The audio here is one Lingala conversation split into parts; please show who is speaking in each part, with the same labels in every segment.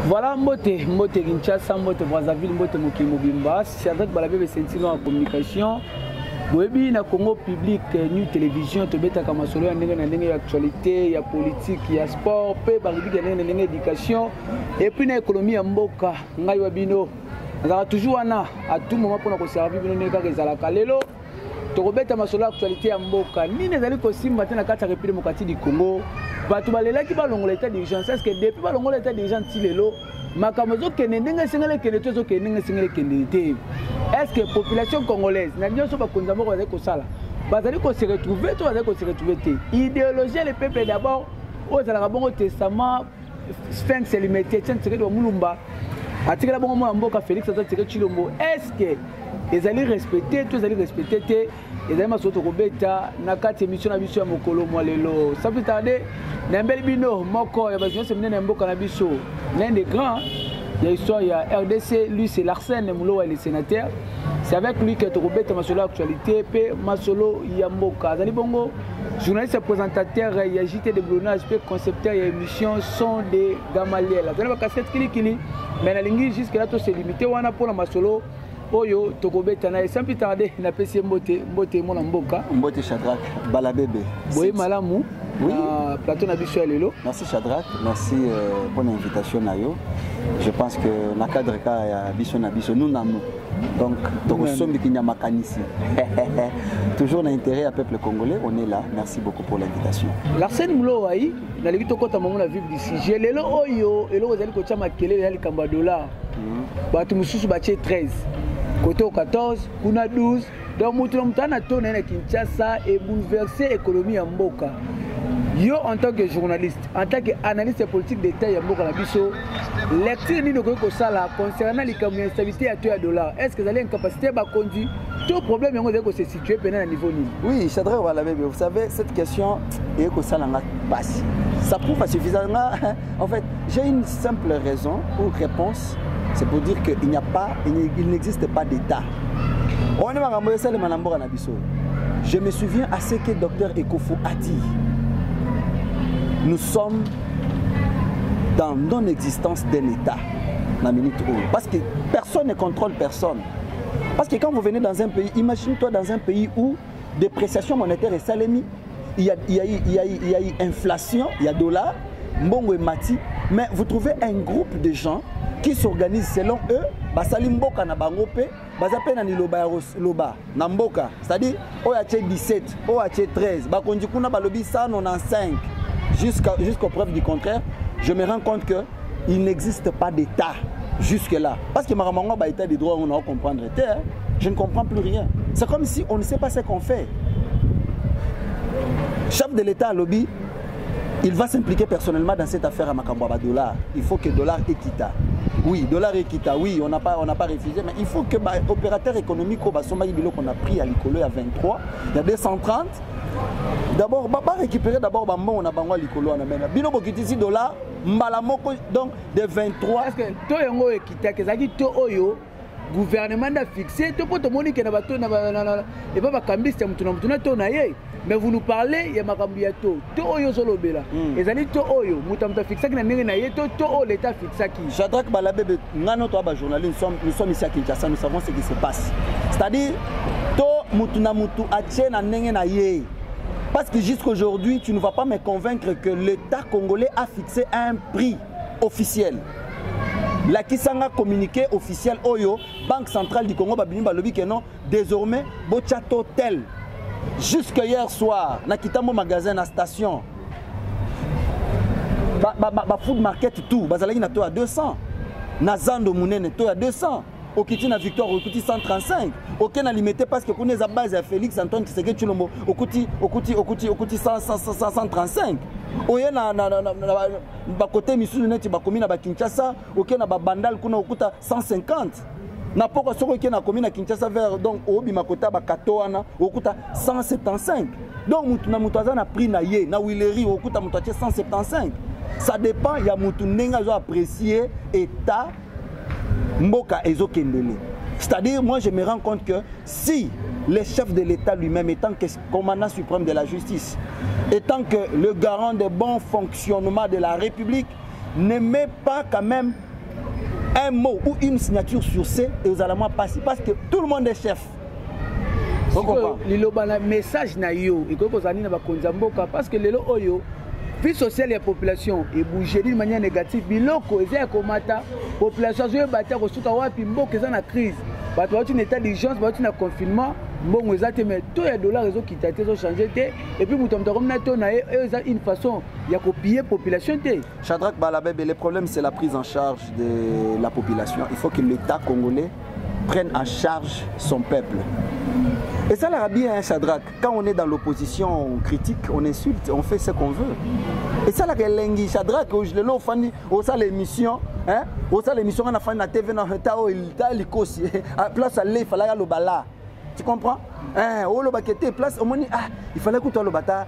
Speaker 1: Voilà, Mbote Kinshasa, Mbote Brazzaville, Mbote Mokimobimba. C'est avec Balabé Sentino en communication. Webi na Congo public, New Télévision, te beta kama solo ya ndenge actualité, ya politique, ya sport, pe baribi ya ndenge éducation, et puis na économie ya mboka, ngai wabino. Nazara toujours wana à tout moment pour na ko servir bino ndenge ka ezalaka lelo. To beta masolo actualité ya mboka, ni nezali ko simba tena kata République démocratique du Congo. Batu balela ki balongola état d'urgence, est-ce que depuis balongola état d'urgence lelo makamozo kene ndenge sengele kene tozo kene ndenge sengele kene te. Est-ce que la population congolaise, n'a pas se retrouver, idéologie le peuple d'abord, aux Arabes testament, Sphinx et l'immédiat, c'est de Moulumba, est-ce que les alliés respectés, tous les alliés respectés, les alliés sont au Robeta, Nakat émission à Bissou à Mokolo, Moalelo, ça peut tarder, Nambel Bino, Moko, il y a besoin de Nambo Canabiso, l'un des grands. Il y a l'histoire, il y a RDC, lui c'est Larsen Moulo et les sénateurs. C'est avec lui que tu as Masolo Actualité, P. Masolo Yamboka. Zali Bongo, journaliste présentateur, il y a JT de Blonage, P. concepteur et émission sont des Gamaliel. Zali Bakassette Kili, mais la ligne jusque-là, tout s'est limité. On a pour la Masolo, Oyo, Tokobeta, et sans plus tarder, il a PC Mbote, mon Mboka.
Speaker 2: Mbote Chadrak, Balabébé.
Speaker 1: Boye Malamou. Oui. Plateau Nabiso Lelo.
Speaker 2: Merci Chadrak, merci pour l'invitation. Je pense que dans le cadre de Nabiso, nous n'avons donc nous sommes toujours l'intérêt à peuple congolais, on est là. Merci beaucoup pour l'invitation.
Speaker 1: Larsen Moulo Aïe, dans les vidéos quand on a vu d'ici, j'ai le Oyo et le Rosali Kocha Makele et le Kamba dollar. Batu Mususu Baché 13, Koto 14, Kuna 12. Donc Moutoumtana Tone na Kinshasa et bouleverser l'économie en Mboka. Yo en tant que journaliste, en tant qu'analyste politique d'État ya Mboka na biso, lecture ni noko ko sala concernant l'instabilité à $. Est-ce que vous avez une capacité à conduire tout problème yango se situer pendant à niveau ni?
Speaker 2: Oui, Chadra Balabébé, vous savez cette question est ko sala nga passe. Ça prouve à suffisamment. En fait, j'ai une simple raison ou réponse, c'est pour dire qu'il n'y a pas, il n'existe pas d'État. Je me souviens à ce que le docteur Ekofo a dit. Nous sommes dans non-existence d'un État. Parce que personne ne contrôle personne. Parce que quand vous venez dans un pays, imagine-toi dans un pays où dépréciation monétaire est salémie, il y a eu inflation, il y a dollar, mbongo et mati, mais vous trouvez un groupe de gens qui s'organisent selon eux, basali mboka na bango pe, bazape na niloba loba na mboka, c'est-à-dire oya 17, oya 13, bakondi kuna balobi 195 jusqu'aux preuves du contraire. Je me rends compte que il n'existe pas d'État jusque-là. Parce que Maramango ba état de droit on a comprendre terre, je ne comprends plus rien. C'est comme si on ne sait pas ce qu'on fait. Chef de l'État lobby, il va s'impliquer personnellement dans cette affaire à Makambaba dollar. Il faut que dollar équita. Oui, dollar équita, oui, on n'a pas refusé, mais il faut que l'opérateur économique, qu'on a pris à l'Icolo à 23, il y a 230. D'abord, on va récupérer d'abord, on a bango l'Icolo, on a maintenant. Bino bokiti dollars, mbalamoko donc de 23.
Speaker 1: Est-ce que toi yango équita, que ça dit to oyo? Gouvernement a fixé, tout le monde qui n'a pas de et pas cambiste, mais vous nous parlez, il y a Makambiato, tout oyo solobela. Et ça dit tout oyo, mutamta fixé qui n'a rien tout l'État fixé qui.
Speaker 2: Chadrak Balabébé, nous journalistes, nous sommes ici à Kinshasa, nous savons ce qui se passe. C'est-à-dire, tout mutuna mutu atien na nenge na ye. Parce que jusqu'à aujourd'hui, tu ne vas pas me convaincre que l'État congolais a fixé un prix officiel. La Kisanga communiqué officiel Oyo, Banque centrale du Congo, Babini Balobi que non, désormais, Bochato tel. Jusqu'à hier soir, na kitamo magasin, na station, food market tout, bazalaki na to à 200, na Zando Mounene to à 200, Okiti na Victoire Okuti 135, aucun na limité parce que qu'on est à base à Félix Antoine Tshisekedi Tshilombo, Okuti 135. Oye na côté Misusu neti bakomi na Kinshasa, aucun na bandal kuna okuta 150. Na poko soko ki na komi na Kinshasa vers donc obi makota ba katoana okuta 175. Donc mutu na mutu azana prix na ye na Willery okuta mutu 175. Ça dépend ya mutu nenga zo apprécier état mboka ezokendele. C'est-à-dire moi je me rends compte que si le chef de l'État lui-même étant que commandant suprême de la justice, étant que le garant des bons fonctionnements de la République, ne met pas quand même un mot ou une signature sur C et aux alamans passent parce que tout le monde est chef.
Speaker 1: Le message na yo et que vous avez parce que le oyo vie sociale et la population est bougée d'une manière négative. Biloko et c'est comme la population je bâtir au soutien wa pimbo que ça na crise. Bah tu as une état d'urgence, bah tu as confinement. Bon, vous avez mais tous les dollars réseau qui t'a été changé et puis vous tombez comme na ton une façon il y a copier population té.
Speaker 2: Shadrack Balabé, le problème c'est la prise en charge de la population. Il faut que l'État congolais prenne en charge son peuple. Et ça l'a bien, hein, Shadrack. Quand on est dans l'opposition, on critique, on insulte, on fait ce qu'on veut. Et ça l'a bien, Shadrack, je l'ai fait au sein de l'émission, hein, au sein de l'émission, on a fait la TV dans le temps, il a place à l'eau, il fallait le bala. Tu comprends? Place, il fallait que tu le bata,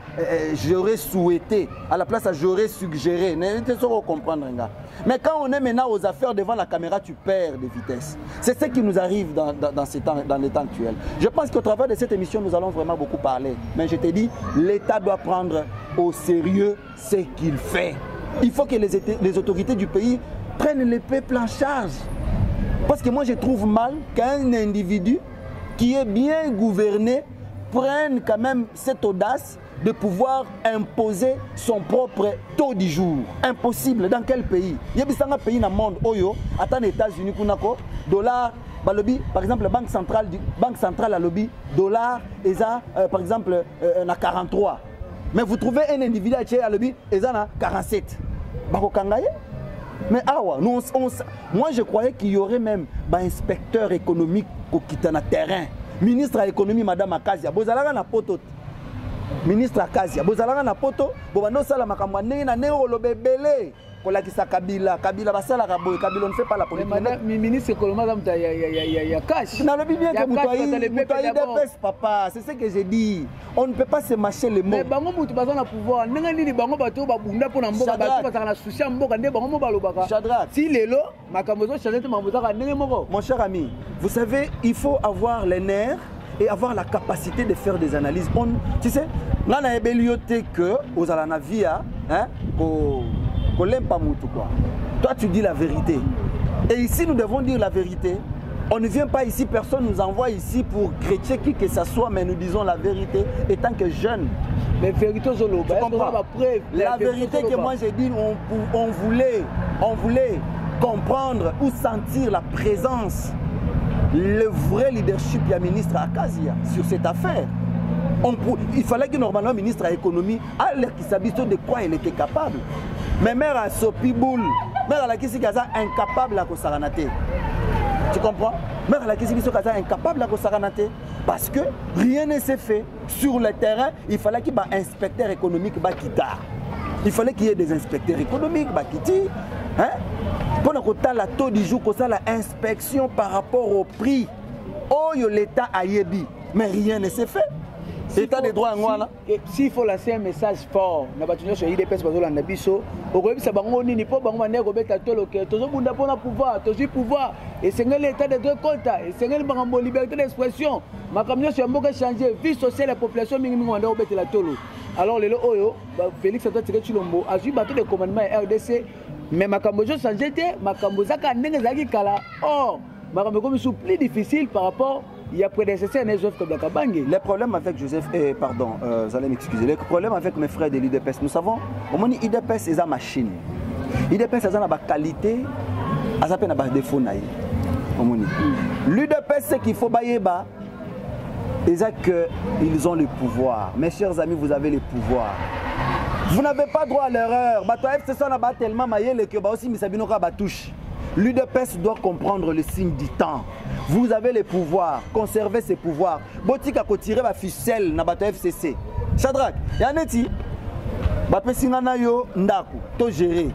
Speaker 2: j'aurais souhaité, à la place, j'aurais suggéré. Comprendre. Mais quand on est maintenant aux affaires devant la caméra, tu perds de vitesse. C'est ce qui nous arrive dans les temps actuels. Je pense qu'au travers de cette émission, nous allons vraiment beaucoup parler. Mais je te dis, l'État doit prendre au sérieux ce qu'il fait. Il faut que les autorités du pays prennent le peuple en charge. Parce que moi, je trouve mal qu'un individu qui est bien gouverné prenne quand même cette audace de pouvoir imposer son propre taux du jour. Impossible. Dans quel pays? Il y a un pays dans le monde, Oyo, attends les États-Unis, dollar, par exemple, la banque centrale à lobby, dollar, par exemple, à 43. Mais vous trouvez un individu à lobby, ils ont 47. Mais moi je croyais qu'il y aurait même un inspecteur économique qui est dans le terrain. Ministre de l'économie, Madame Akazia, vous allez na poto. Ministre Akazia, vous allez na poto, vous allez na makambo na neolobebele. Kabila basala raboy, Kabila ne fait pas la politique.
Speaker 1: Madame ministre économique, il y a cash.
Speaker 2: Non, le bien que Moutaï dépêche, papa, c'est ce que j'ai dit. On ne peut pas se mâcher les mots.
Speaker 1: Mais bango mutu bazana pouvoir, nengani bango bato babunda pona mboka bato bazana souci mboka nde bango balobaka.
Speaker 2: Shadrack.
Speaker 1: Si lelo makambo zo changer te mambozaka ndenge moko.
Speaker 2: Mon cher ami, vous savez, il faut avoir les nerfs et avoir la capacité de faire des analyses. Tu sais, là on a ébellioté que aux alana via hein quoi. Toi tu dis la vérité. Et ici nous devons dire la vérité. On ne vient pas ici, personne nous envoie ici pour critiquer qui que ce soit, mais nous disons la vérité étant que jeunes.
Speaker 1: Mais vérité
Speaker 2: la vérité que moi j'ai dit, on voulait comprendre ou sentir la présence, le vrai leadership du ministre Akazia sur cette affaire. Il fallait que normalement le ministre de l'économie a l'air qui s'habitue de quoi il était capable. Mais mère a sopi boule, mère a la question incapable à Kosaranate. Tu comprends? Mère a la question incapable à Kosaranate. Parce que rien ne s'est fait. Sur le terrain, il fallait qu'il y ait un inspecteur économique qui tard. Il fallait qu'il y ait des inspecteurs économiques qui tirent. Pour la taux du jour, la inspection par rapport au prix. Oh, l'État a yébi. Mais rien ne s'est fait. État des droits en
Speaker 1: s'il faut lancer un message fort, na batunya sur IDPS bazola na biso, okobisa bango nini po bango mane ko beta tolo ke tozo bunda pona pouvoir, tozo pouvoir et c'est l'état de droit compta et c'est bango liberté d'expression. Makamyo sur mboka changer vie sociale la population mingi mingi wanda obeta la tolo. Alors lelo oyo Félix Antoine Chilombo a vu bateau de commandement RDC mais makambo jo changer te makambo zaka ndenge zaki kala. Or makambo comme sous plus difficile par rapport il y a prédécesseur Joseph Kabangé.
Speaker 2: Les problèmes avec Joseph, pardon, vous allez m'excuser, les problèmes avec mes frères de l'IDPS, nous savons, au moins l'IDPS c'est une machine. L'IDPS c'est une qualité, c'est un défaut. L'IDPS c'est qu'il faut bailler bas, c'est qu'ils ont le pouvoir. Mes chers amis, vous avez le pouvoir. Vous n'avez pas droit à l'erreur. Tellement que aussi touche. L'UDPS doit comprendre le signe du temps. Vous avez les pouvoirs, conservez ces pouvoirs. Botika ko tirer ba ficelle na bato FCC. Shadrack, yaneti ba pesingana yo ndaku to gérer.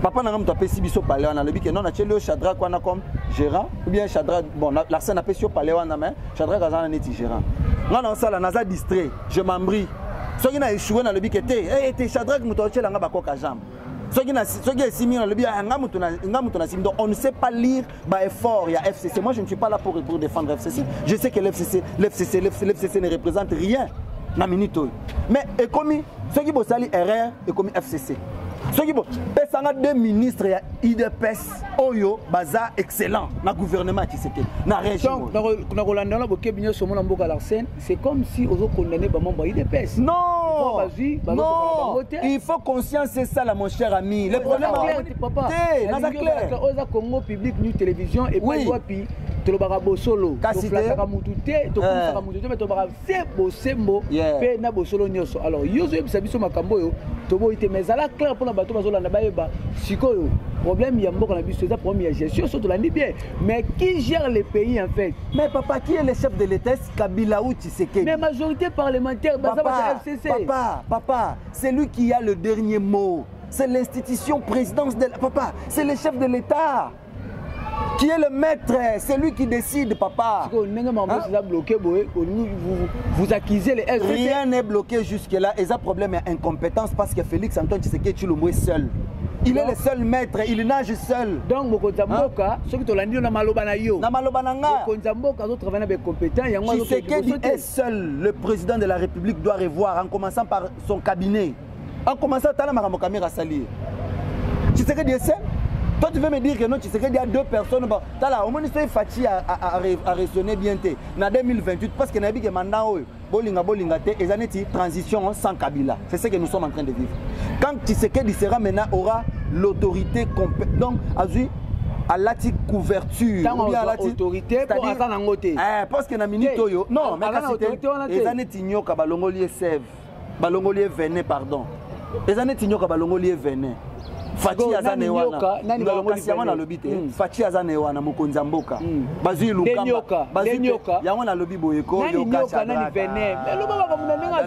Speaker 2: Papa na ngam to pesi biso palé wana lobi ke non na tchelo Shadrack wana comme gérant ou bien Shadrack bon l'arsène na pesi yo palé wana mais Shadrack azana neti gérant. Ngana sala naza distrait, je m'embrie. Soki na échoué na lobi ke te Shadrack muto tchela nga bakoka jambe. On ne sait pas lire effort, il y a FCC. Moi je ne suis pas là pour défendre FCC. Je sais que l'FCC ne représente rien. Mais et comme ceux qui bossent erreur et comme FCC. Soki bon, pesanga 2 ministres ya IDPS oyo baza excellent na gouvernement Tshisekedi na région.
Speaker 1: Donc na Rolanda na boke binyo somo na mboka Larsen, c'est comme si ozo condamner ba membre IDPS.
Speaker 2: Non. Non. Il faut conscience c'est ça là mon cher ami. Le problème
Speaker 1: papa. Na clair. Oza Congo public nu télévision et pas wapi. Tolobaka bosolo. Toflaka mutute, tokomsaka mutute mais tobaka c'est bosembo pe na bosolo nyoso. Alors yozo yebisa biso makambo yo tobo ite mais ala clair pour na bato bazolanda bayeba sikoyo. Problème il y a mboka na biso c'est problème ya gestion surtout la bien. Mais qui gère les pays en fait?
Speaker 2: Mais papa qui est le chef de l'État? Kabila ou Tshisekedi?
Speaker 1: Mais majorité parlementaire
Speaker 2: papa,
Speaker 1: FCC.
Speaker 2: Papa, c'est lui qui a le dernier mot. C'est l'institution présidence de papa, c'est le chef de l'État. Qui est le maître, c'est lui qui décide, papa.
Speaker 1: Vous accusez les FCC.
Speaker 2: Rien n'est bloqué jusque-là. Et ça, problème est incompétence parce que Félix Antoine Tshisekedi Tshilombo est seul. Il est le seul maître, il nage seul.
Speaker 1: Donc, Mokonzamboka, ce que tu as dit, na maloba na yo.
Speaker 2: Na maloba na nga.
Speaker 1: Mokonzamboka, d'autres travaillent avec compétents.
Speaker 2: Tshisekedi est seul. Le président de la République doit revoir, en commençant par son cabinet. En commençant par Tala Kamera Sali. Tshisekedi est seul. Toi, tu veux me dire que non, tu sais qu'il y a 2 personnes. Au moins, il Fachi à raisonner bien. En 2028, parce que Nabi Gemanda, Bolinga, et ça n'est transition sans Kabila. C'est ce que nous sommes en train de vivre. Quand Tshisekedi sera maintenant, aura l'autorité compétente. Donc, à la couverture.
Speaker 1: Ou bien à la autorité pour attendre en côté.
Speaker 2: Parce que na minute yo. Non, mais quand c'était. Et ça n'est ignoka balongolier sève. Balongolier venin, pardon. Et ça n'est ignoka balongolier venin. Fachi azane wana kasi wana lobite Fachi azane wana mokonzi mboka bazui lukamba bazui nyoka yango na lobi boyeko yo kacha
Speaker 1: nani venin mais lo baba munanga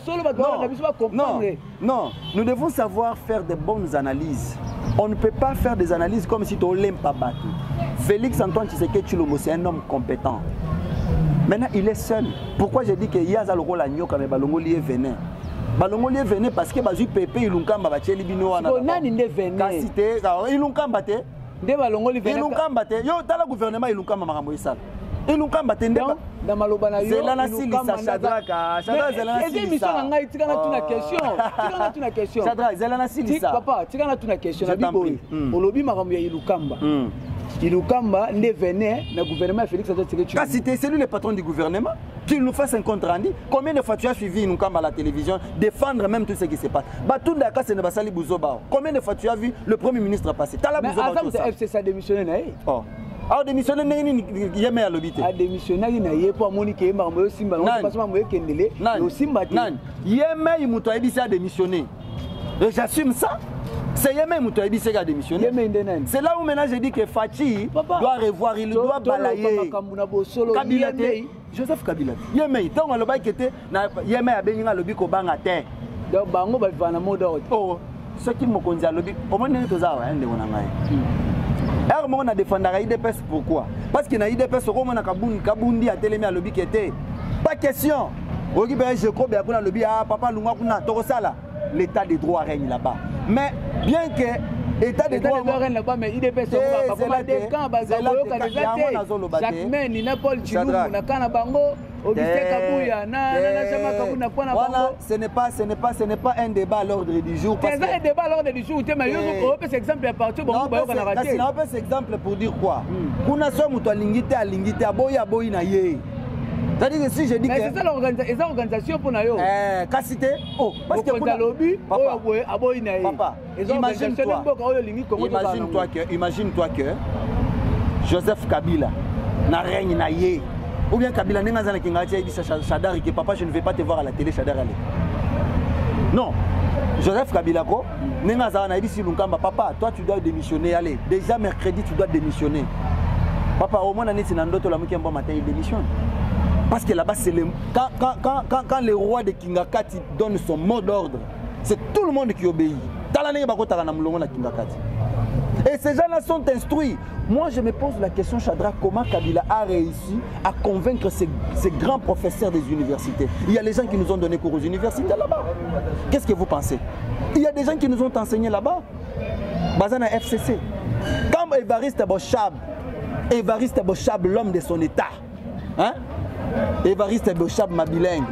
Speaker 1: solo lo baba biso ba comprendre.
Speaker 2: Non, nous devons savoir faire de bonnes analyses. On ne peut pas faire des analyses comme si tu l'aime pas battu. Félix Antoine Tshisekedi Tshilombo c'est un homme compétent. Maintenant il est seul. Pourquoi j'ai dit que yaza loko la nyoka mais balongoli venin. Balongolier venait parce que Bazu Pepe Ilunkamba Bacheli Bino wana.
Speaker 1: Nani ne venait.
Speaker 2: Kasité, Ilunkamba te.
Speaker 1: De balongoli venait.
Speaker 2: Ilunkamba te. Yo tala gouvernement Ilunkamba makambo isala. Ilunkamba te ndeba.
Speaker 1: Dans malobana yo.
Speaker 2: Zelana silisa Shadraka. Shadraka zelana silisa.
Speaker 1: Émission ngai tikana tuna question. Tikana tuna question.
Speaker 2: Shadraka zelana silisa.
Speaker 1: Papa, tikana tuna question na biboyi. Olobi makambo ya Ilukamba. Ilukamba ne venait na gouvernement Félix Antoine Tshisekedi.
Speaker 2: Kasité, c'est lui le patron du gouvernement. Qu'il nous fasse un compte rendu. Combien de fois tu as suivi Ilukamba à la télévision défendre même tout ce qui se passe? Batunda Kase ne basali Bouzoba. Combien de fois tu as vu le premier ministre passer? Tala Bouzoba.
Speaker 1: Mais Azam FCC a démissionné na ye.
Speaker 2: Oh. A démissionné nini yeme à l'obité.
Speaker 1: A démissionné na ye pour Monique et Marmo Simba. On passe pas moye kendele. Yo Simba.
Speaker 2: Nan. Yeme Imuto Ebisi a démissionné. Et j'assume ça. C'est Yeme Imuto Ebisi qui a démissionné. C'est là où maintenant je dis que Fachi doit revoir, il doit balayer. Kabila Joseph Kabila. Yeme, tant on le bail qui était, Yeme a béni à l'obit au bangaté.
Speaker 1: Donc, Bango va faire un mot d'ordre.
Speaker 2: Oh, ce qui me conduit à l'obit, au moins, nous avons un de mon ami. Alors, on a défendu l'IDPS pourquoi? Parce qu'il y a l'IDPS au Roman Kabundi à Télémé à l'obit qui était. Pas question. Je crois bien qu'on a l'obit à Papa Lunga Kuna, Torosala. L'état des droits règne là-bas. Mais bien que. État des droits
Speaker 1: règne là-bas, mais IDPS au Roman des camps, chaque semaine, il n'a pas le chilou, on a qu'un bango. Voilà, ce n'est pas un débat à l'ordre du jour. C'est un débat à l'ordre du jour. Mais c'est exemple à partir de
Speaker 2: c'est exemple pour dire quoi? Kuna somme to lingité à lingité à boya na ye. C'est-à-dire que si je dis que
Speaker 1: c'est ça l'organisation pour na yo.
Speaker 2: Kasité. Oh, parce que
Speaker 1: kuna lobby aboy na ye.
Speaker 2: Papa, imagine-toi que Joseph Kabila n'a règne na ye. Ou bien Kabila n'est pas un Chadar et papa, je ne vais pas te voir à la télé, Chadar allez. Non. Joseph Kabila, papa, toi tu dois démissionner, allez. Déjà mercredi, tu dois démissionner. Papa, au moins, il démissionne. Parce que là-bas, c'est quand le roi de Kingakati donne son mot d'ordre, c'est tout le monde qui obéit. Et ces gens-là sont instruits. Moi, je me pose la question, Chadra, comment Kabila a réussi à convaincre ces grands professeurs des universités? Il y a les gens qui nous ont donné cours aux universités là-bas. Qu'est-ce que vous pensez? Il y a des gens qui nous ont enseigné là-bas. Bazana FCC. Comme Évariste Bochab, l'homme de son état. Hein? Évariste Bochab, ma bilingue.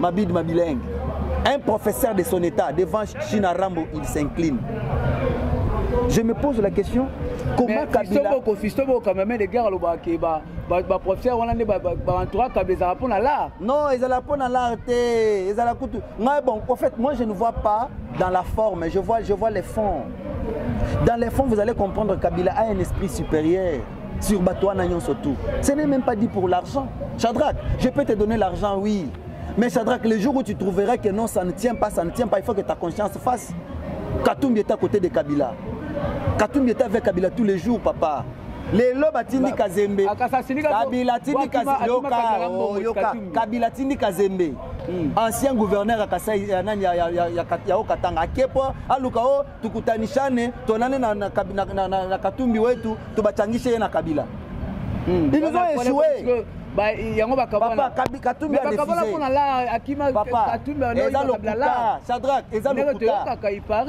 Speaker 2: Un professeur de son état devant China Rambo, il s'incline. Je me pose la question, comment Kabila... Non, ils allaient pas dans l'art. Bon, en fait, moi je ne vois pas dans la forme, je vois les fonds. Dans les fonds, vous allez comprendre que Kabila a un esprit supérieur sur Batouana Nyon surtout. Ce n'est même pas dit pour l'argent. Shadrach, je peux te donner l'argent, oui. Mais Shadrach, le jour où tu trouveras que non, ça ne tient pas, il faut que ta conscience fasse. Katumbi est à côté de Kabila. Katumbi est avec Kabila tous les jours, papa. Les Lobatini Kazembe. Kabila Tini Kazembe. Kabila Tini Kazembe. Ancien gouverneur à Kasai Katanga. Kepo, Alukao, Tukutanishane, Tonane na Katumbi wetu, Tubachangishe na Kabila. Ils nous ont échoué. Papa, Katumbi a refusé. Papa, Shadrach,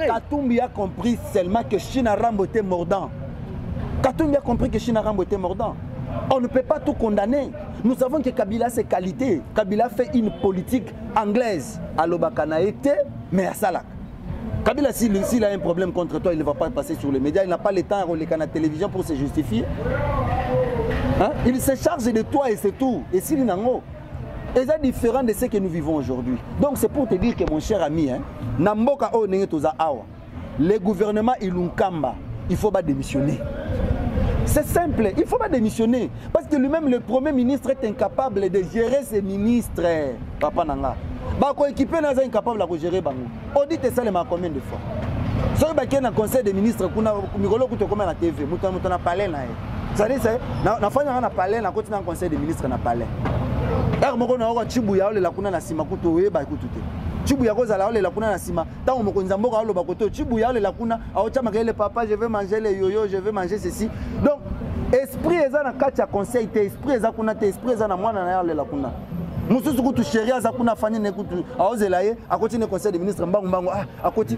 Speaker 2: Katumbi a compris seulement que China Rambo était mordant. Katumbi a compris que China Rambo était mordant. On ne peut pas tout condamner. Nous savons que Kabila a ses qualités. Kabila fait une politique anglaise. Alobakana était, mais à Salak. Kabila, s'il a un problème contre toi, il ne va pas passer sur les médias. Il n'a pas le temps à relayer la télévision pour se justifier. Hein? Il se charge de toi et c'est tout. Et s'il n'a pas, c'est différent de ce que nous vivons aujourd'hui. Donc c'est pour te dire que mon cher ami, Namboka o Nengetoza Awa, le gouvernement Ilunkamba, il faut pas démissionner. C'est simple, il ne faut pas démissionner. Parce que lui-même, le Premier ministre est incapable de gérer ses ministres. Papa Nanga. Bako équipé n'est incapable de gérer Bango. Audit ça les combien de fois. Si vous avez un conseil des ministres, vous avez un TV, vous avez un palais. Ça dit, na fanya na palais, na continue un conseil des ministres na palais. Er moko na ko chibuya ole la kuna na sima kuto we ba kutute. Chibuya ko zala ole la kuna na sima. Tant moko nzamboka ole ba koto chibuya ole la kuna aocha makele papa je vais manger les yoyo, je vais manger ceci. Donc esprit eza na kati ya conseil te, esprit eza kuna te, esprit eza na mwana na ole la kuna. Mususu kutu sheria za kuna fanya ne kutu aozela ye akoti ne conseil des ministres mbangu akoti.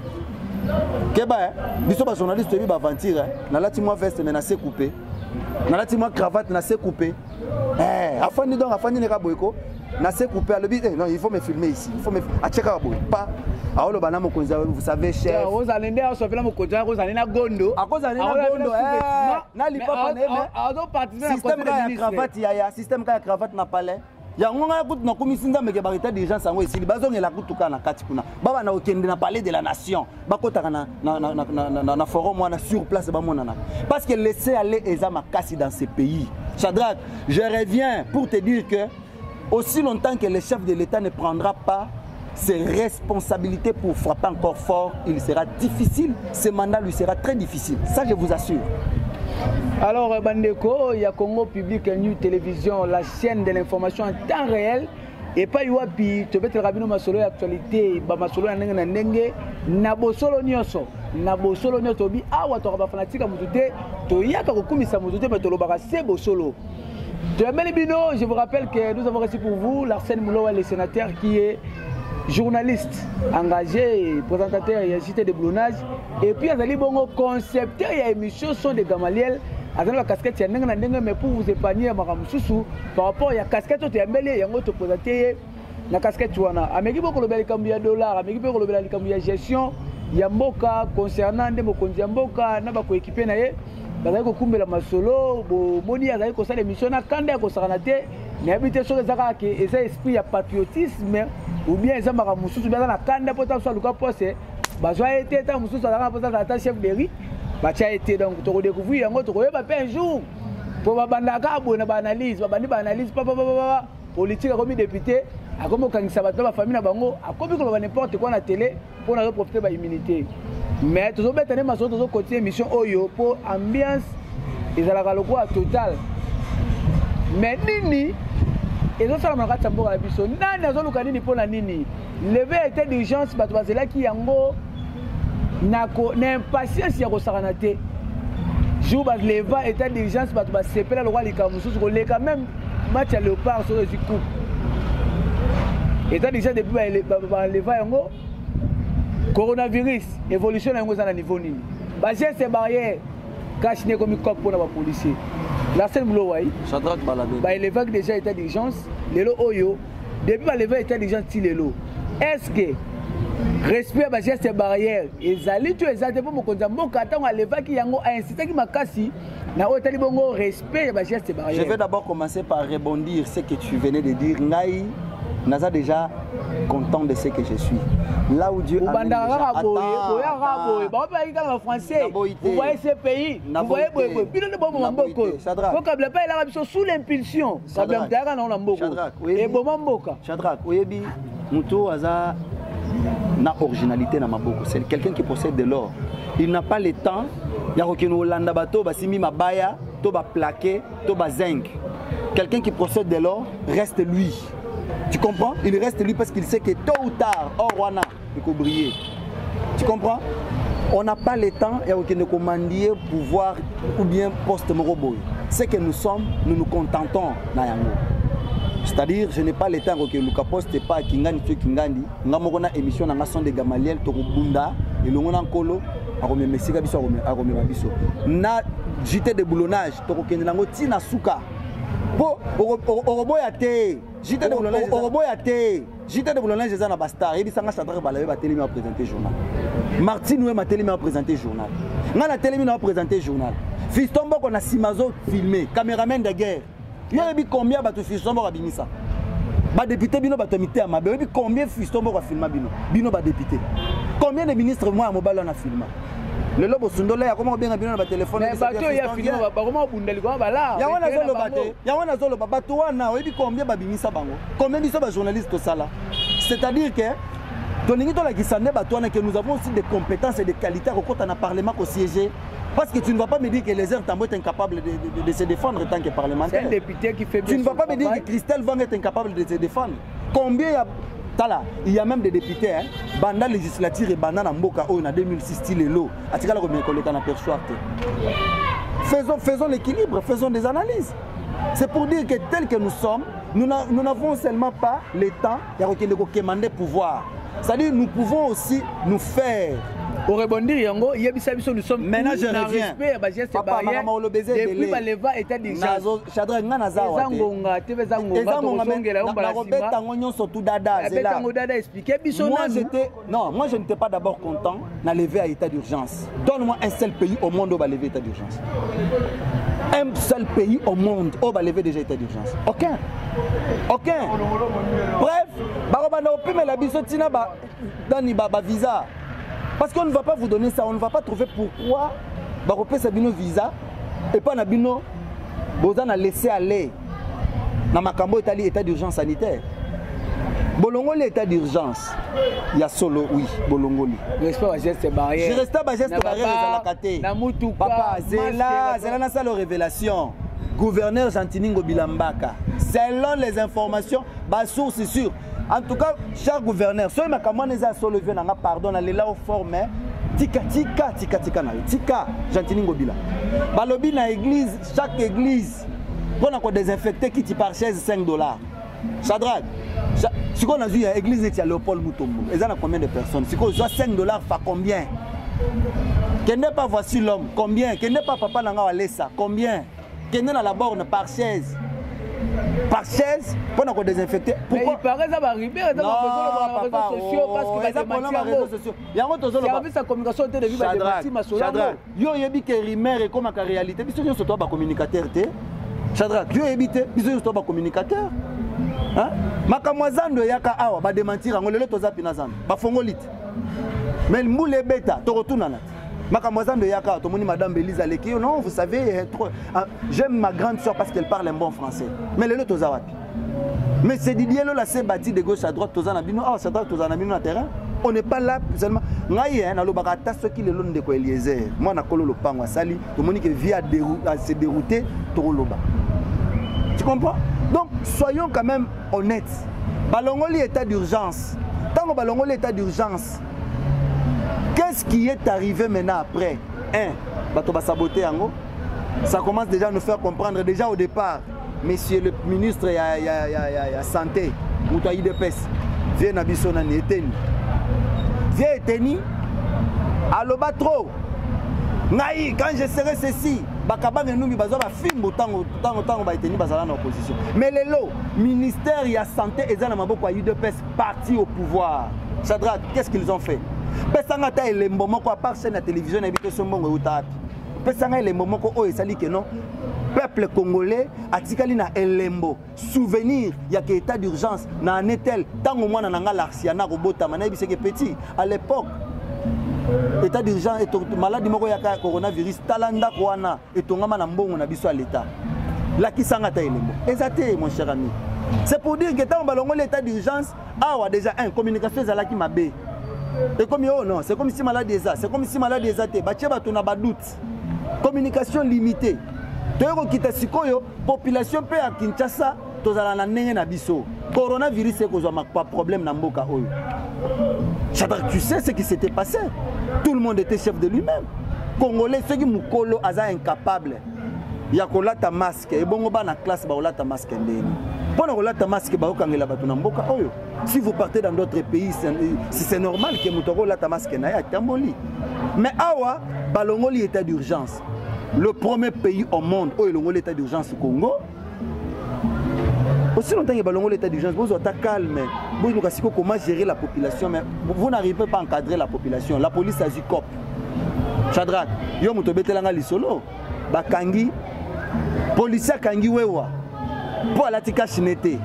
Speaker 2: Keba biso ba journaliste bi ba aventure na lati moi veste mais na se couper. Nalati moi cravate na se coupé. Afani donc afani ne ka boyko na se coupé le but non il faut me filmer ici. Il faut me acheka boy pas aolo bana mokonza vous savez chef.
Speaker 1: Ozalende asopela mokonza kozalena gondo.
Speaker 2: Akozalena gondo na lipa na système ka cravate ya système ka cravate na palais. Yango nga kutu na komisinda meke barita d'urgence yango ici bazongela kutuka na kati kuna baba na okende na palais de la nation bakotaka na forum wana sur place ba monana parce que laisser aller eza makasi dans ce pays. Shadrach, je reviens pour te dire que aussi longtemps que le chef de l'État ne prendra pas ses responsabilités pour frapper encore fort, il sera difficile, ce mandat lui sera très difficile, ça je vous assure.
Speaker 1: Alors, Bandeko, il y a Congo Public New Télévision, la chaîne de l'information en temps réel. Et pas Iwapi, tu peux te rabino masolo actualité, masolo nenge, nabosolo nyoso, nabosolo nyoso bi awa to ba fanatika mutute, to yaka kokumisa mutute mais to lobaka c'est bosolo. Je vous rappelle que nous avons reçu pour vous Larsen Mouloua, le sénateur qui est journaliste engagé, présentateur et agité de boulonnage. Et puis, Azali Bongo, concepteur et émission son de Gamaliel. Azali la casquette, il y a mais pour vous épargner par rapport à la casquette, il y a un autre présentateur. La casquette, tu vois, Amérique, beaucoup de cambia dollars, Amérique, beaucoup de cambia gestion. Il y a Mboka concernant des Mokondia Mboka, n'a pas coéquipé. Bazali kokumbela masolo, moni azali kosala émission na kanda ko saranate, mais habité sur les arcs et ça esprit ya patriotisme ou bien ça mara mususu bien na kanda pota so luka pose, bazwa été ta mususu ala pota ta chef de riz, ba cha été donc to redécouvrir yango to koyeba pe un jour pour babanda ka bona ba analyse, babandi ba analyse papa politique comme député, a comme kangisa bato ba famille na bango, a comme ko ba n'importe quoi na télé pour na profiter ba immunité. Mais toujours mettre les massos toujours côté émission Oyo pour ambiance et ça la loco total. Mais nini et ça ça m'a raté pour la biso. Nana zo luka nini pour la nini. Lever état d'urgence bato bazela ki yango nako na impatience ya ko saranate. Jour bas lever état d'urgence bato ba sepela le roi likamusu ko leka même match à léopard sur le coup. État d'urgence depuis ba lever yango coronavirus, évolution à un niveau nini. Basé ces barrières, cache n'est comme coq pour les policiers. La scène Moulouaï, l'évêque déjà état d'urgence, les lots Oyo, depuis l'évêque état d'urgence, est-ce que respect ba geste barrière ezali tu ezate po mokonza mboka tango alevaki yango a incité makasi na otali bongo respect ba geste barrière.
Speaker 2: Je vais d'abord commencer par rebondir ce que tu venais de dire. Ngai naza déjà content de ce que je suis. Là où Dieu a déjà
Speaker 1: vous voyez ce pays, vous voyez sous l'impulsion.
Speaker 2: Shadrach, oyebi muto aza na originalité na maboko. C'est quelqu'un qui possède de l'or. Il n'a pas le temps. Ya kokino Hollanda bato basimi mabaya, to ba plaqué, to ba zinc. Quelqu'un qui possède de l'or reste lui. Tu comprends? Il reste lui parce qu'il sait que tôt ou tard, Orwana, il faut briller. Tu comprends? On n'a pas le temps et aucun commandier, pouvoir ou bien poste moroboy. C'est que nous sommes, nous nous contentons. C'est-à-dire, je n'ai pas le temps que Luka poste pas Kingani tu Kingandi. Nous avons une émission dans la son de Gamaliel, Torobunda, et le monde en colo, à Romé Messiga Bisso, à Romé Mabisso. Na JT de boulonnage, Torokenango Tina Souka. Pour Oroboyate. JT de boulonnage, Oroboyate. JT de boulonnage, j'ai un bastard. Il dit ça, Shadrach Balabe va télé présenter journal. Martine Oué m'a télé présenter journal. N'a la télé m'a présenté journal. Fiston Bok on a Simazo filmé, caméraman de guerre. Il y a combien de Fiston Bok a bini ça? Ba député bino ba tomité à Mabé. Combien Fiston Bok a filmé bino? Bino ba député. Combien de ministres moi à mobile on a filmé? Le lobo sundola ya comment bien bino ba téléphone.
Speaker 1: Mais bateau ya filmé ba comment bundeli ko ba là.
Speaker 2: Ya wana zolo baté. Ya wana zolo ba bateau wana oyebi combien ba bimisa bango? Combien biso ba journaliste to sala? C'est-à-dire que que nous avons aussi des compétences et des qualités quand on a parlement au siéger. Parce que tu ne vas pas me dire que les heures tambour est incapable de se défendre en tant que parlementaire.
Speaker 1: C'est un député qui fait bien.
Speaker 2: Tu ne vas pas me dire que Christelle Vang est incapable de se défendre. Combien il y a même des députés, hein, banda législature et banda Mboka en 2006, style l'eau. Faisons l'équilibre, faisons des analyses. C'est pour dire que tel que nous sommes, nous n'avons seulement pas le temps de demander pouvoir. C'est-à-dire nous pouvons aussi nous faire.
Speaker 1: Pour rebondir, Yango, nous sommes
Speaker 2: maintenant je reviens.
Speaker 1: Papa, maman, le baiser depuis Baleva était déjà.
Speaker 2: Shadrach Nganaza. Moi je n'étais pas d'abord content de lever à état d'urgence. Donne-moi un seul pays au monde où va lever état d'urgence. Un seul pays au monde où va lever déjà état d'urgence. Aucun. Bref, visa. Parce qu'on ne va pas vous donner ça, on ne va pas trouver pourquoi Baropé Sabino visa et pas Nabino Bozan a laissé aller dans Makambo Italie état d'urgence sanitaire. Bolongoli état d'urgence. Il y a solo, oui, Bolongoli.
Speaker 1: Respect à geste barrière.
Speaker 2: Je reste à geste barrière les Alakate. Papa, Zela n'a pas la révélation. Gouverneur Jantiningo Bilambaka. Selon les informations, ma source est sûre. En tout cas, cher gouverneur, si ma camarade est à solo, pardon, elle est là au forme. Tika, Jantiningo Bila. Balobi na église, chaque église, on a désinfecté qui t'y par chaise $5. Shadrach, si on a vu l'église de Léopold Mutombo, ils ont combien de personnes? Si on a $5, fa combien? Qui n'est pas voici l'homme? Combien? Qui n'est pas papa Nanga Alessa? Combien? Qui n'est pas la borne par chaise? Par chaise pour nous désinfecter.
Speaker 1: Pourquoi? Mais il paraît que ça va arriver dans les réseaux sociaux parce qu'il va démentir.
Speaker 2: Il y a un autre
Speaker 1: service de communication de vie va démentir ma
Speaker 2: Shadrach, yo yebi que rumeur et comme la réalité, biso yo surtout ba communicateur té. Shadrach, yo yebi té, biso yo surtout ba communicateur. Hein? Makamwazando yaka awa ba démentir ngo lelo toza pinazando. Ba fongolite. Mais moule beta to retourna na. Makamwazando yaka to moni madame Belisa Leki. Non, vous savez, j'aime ma grande soeur parce qu'elle parle un bon français. Mais lelo toza wapi? Mais c'est Didier Lola s'est bâti de gauche à droite toza na bino. Ah, ça doit toza na bino na terrain. On n'est pas là seulement. Ngaye na lobaka ta ce qui le long de ko Eliezer. Moi na kolo lo pangwa sali, to moni que via se dérouter to loba. Tu comprends? Donc soyons quand même honnêtes. Balongoli état d'urgence. Tant que balongoli état d'urgence. Qu'est-ce qui est arrivé maintenant après? Ça commence déjà à nous faire comprendre. Déjà au départ, monsieur le ministre de la Santé, Moutaï de Pes, vient à Bissona Néteni. Vient Néteni, alloba trop. Quand je serai ceci, mais le ministère de la Santé et la Santé parti au pouvoir. Shadrach, qu'est-ce qu'ils ont fait? Pesangata et les moments à part chaîne à télévision habité son bon ou tap. Pesanga et les moments où il s'allie que non. Peuple congolais a tikali na elembo. Souvenir, il y a que état d'urgence. Na netel, tant au moins na nga l'arsiana robota manaïbi c'est que petit. À l'époque, état d'urgence et maladie moko ya coronavirus talanda kwana et tongama na mbongo na biso à l'état. La kisangata elembo. Exacté mon cher ami. C'est pour dire que tant balongo l'état d'urgence, ah déjà un communication zalaki mabe. Et comme oh non, c'est comme si maladie ça, c'est comme si maladie ça te bache ba tuna ba doute. Communication limitée. Toyoko kita sikoyo population pe à Kinshasa tozala na ndenge na biso. Coronavirus c'est cause pas problème na mboka oyo. Shadrach, tu sais ce qui s'était passé. Tout le monde était chef de lui-même. Congolais ceux qui mukolo aza incapable. Ya kolata masque et bongo ba na classe ba kolata masque ndeni. Pendant kolata masque ba okangela batu na mboka oyo. Si vous partez dans d'autres pays, c'est normal que mutoko kolata masque na ya tamboli. Mais awa balongoli état d'urgence. Le premier pays au monde où il y a l'état d'urgence au Congo. Aussi longtemps qu'il y a l'état d'urgence, vous êtes calme. Vous savez comment gérer la population, mais vous n'arrivez pas à encadrer la population. La police a dit cop. Shadrach, yo mutobete langa lisolo. Bakangi, police kangi wewa. Pour la tika chinete.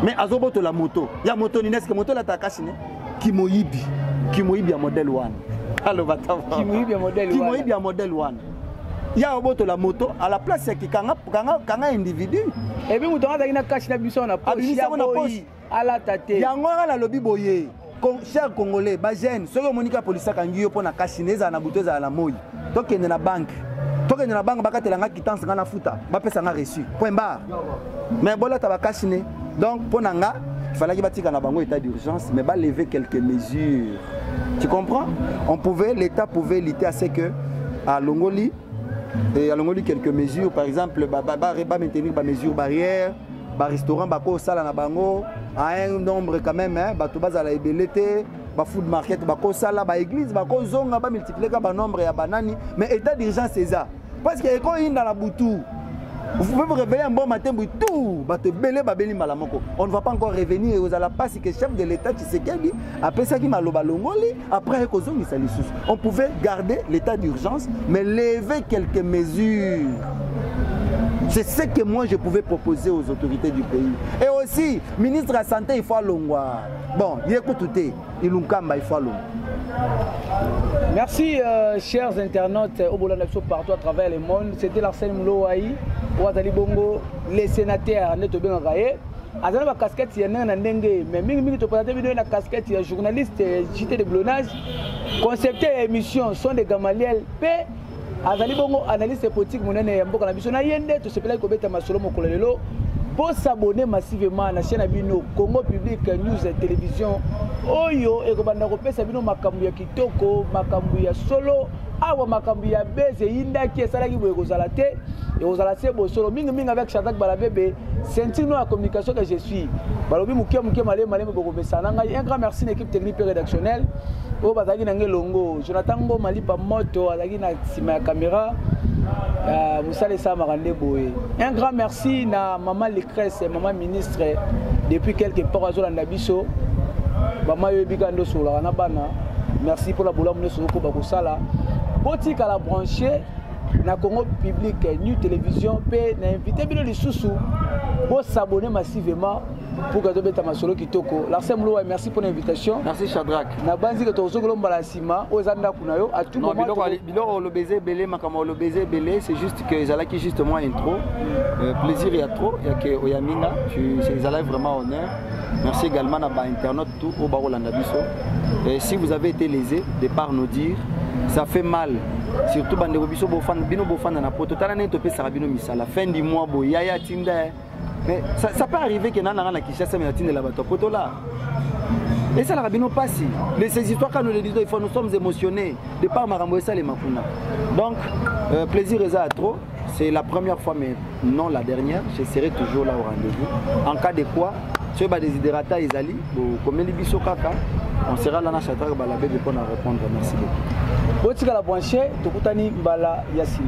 Speaker 2: Mais azobo to la moto. Ya moto ni neske moto la taka chine. Kimoyibi a modèle 1. Alors batava. Kimoyibi a modèle 1. Kimoyibi a modèle 1. Il y a un la moto à la place qui kanga individu.
Speaker 1: Et puis mutonga na cash na biso na poche à la tate.
Speaker 2: Yango na lobi boye. Cher Congolais, ba jeune, ceux qui monika police kangi yo pona cash neza na butoza na moyi. Tokende na banque. Tokende na banque bakatela nga quittance nga na futa. Ba pesa nga reçu. Point barre. Mais bola ta ba cash ne. Donc pona nga, il fallait que batika na bango état d'urgence mais ba lever quelques mesures. Tu comprends? L'État pouvait lutter à ce que à Longoli et allons dire quelques mesures, par exemple, maintenir des mesures barrières, des restaurants, des salles na bango, à un nombre quand même, des à la ébélité, des food market, des salles, des églises, des zones, des multiplier des nombres et banani, mais état d'urgence c'est ça. Parce que quand il y a dans la boutou, vous pouvez vous réveiller un bon matin, tout, on ne va pas encore revenir aux ala passe que chef de l'État Tshisekedi après ça qui m'a longoli après on pouvait garder l'état d'urgence mais lever quelques mesures. C'est ce que moi je pouvais proposer aux autorités du pays. Et aussi, ministre de la Santé, il faut l'ongwa. Bon, il écoute tout, il faut l'ongwa.
Speaker 1: Merci chers internautes au Bola Nation partout à travers le monde. C'était Larsen Moulouaï, Ouazali Bongo, les sénateurs Neto Bengaye. Azana ba casquette ya nanga ndenge mais mingi to présenter vidéo na casquette ya journaliste JT de Blonage, concepteur émission son de Gamaliel P. Azali Bongo analyste politique monene ya mboka na biso na yende to sepela ko beta masolo mokolo lelo. Pour s'abonner massivement à la chaîne Abino Congo Public News et Télévision Oyo et Kobanda Kopesa Bino makambu ya kitoko makambu ya solo awa makambu ya beze inda qui est salaki boye kozala te et kozala se bo solo mingi avec Shadrach Balabebe sentir nous la communication que je suis balobi mukia malé boko besana ngai un grand merci à l'équipe technique et rédactionnelle o bazaki na ngelongo Jonathan Ngo Malipa moto azaki na sima ya caméra. Un grand merci à maman Lecresse et maman ministre depuis quelques temps à Nabiso. Merci pour la boula Bakosala. Botique à la brancher na Congo Public New Télévision peut inviter les sous pour s'abonner massivement pour que tu masolo kitoko. Larsen Moulouaï, merci pour l'invitation.
Speaker 2: Merci Shadrach.
Speaker 1: Na banzi que tu as balasima ozanda kunayo à tout moment.
Speaker 2: Non, le baiser belé makama le baiser belé c'est juste que zalaki justement intro. Plaisir il y a trop, il y a que Oyamina, c'est zalaki vraiment honneur. Merci également à ba internaute tout au Barolanda biso. Et si vous avez été lésé de par nos dires, ça fait mal. Surtout bande biso bofan bino bofan na poto tala ne topé sarabino misala fin du mois bo yaya tinda. Mais ça peut arriver que Nana na Kinshasa mais atteindre la bateau poto là. Et ça la rabino passe. Ces histoires quand nous les disons, nous sommes émotionnés de par Marambo et ça les Makuna. Donc plaisir est à trop. C'est la première fois mais non la dernière. Je serai toujours là au rendez-vous. En cas de quoi, si vous avez des hydratats Isali, comme les biso kaka, on sera là dans Shadrach Balabebe pour répondre. Merci beaucoup.
Speaker 1: Botika la branche, tokutani mbala Yassine.